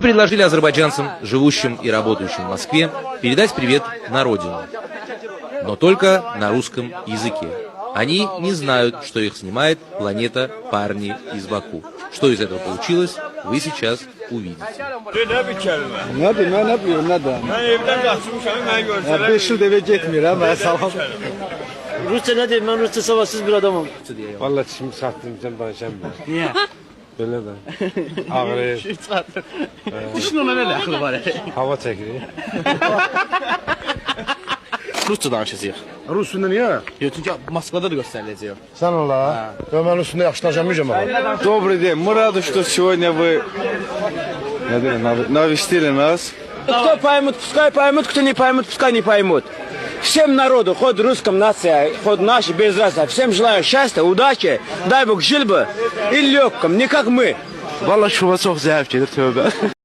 Предложили азербайджанцам, живущим и работающим в Москве, передать привет на родину, но только на русском языке. Они не знают, что их снимает планета «Парни из Баку». Что из этого получилось, вы сейчас увидите. Ne bileyim ne de. Ben evden kaçmışım, ben görseler. 5 yıl eve gitmiyorum ben sağ ol. Rusça ne diyeyim, ben Rusça savaşsız bir adamım. Vallahi şimdi sattım sen danışamıyorum. Niye? Böyle de. Ağrıyor. Düşün ona ne aklı var. Hava çekiliyor. Rusça danışacağıq. Rusunda niye? Yox, çünki Moskvada da göstəriləcək. Sen ola. Ben Rusunda yaxşı danışamayacağım ama. Добрый день, мы рады, что сегодня вы навестили нас. Кто поймут, пускай поймут, кто не поймут, пускай не поймут. Всем народу, хоть русском нация, хоть наши, без разницы, всем желаю счастья, удачи, дай Бог жил бы и легком, не как мы. Vallahi şuva çok zevk gelir tövbe.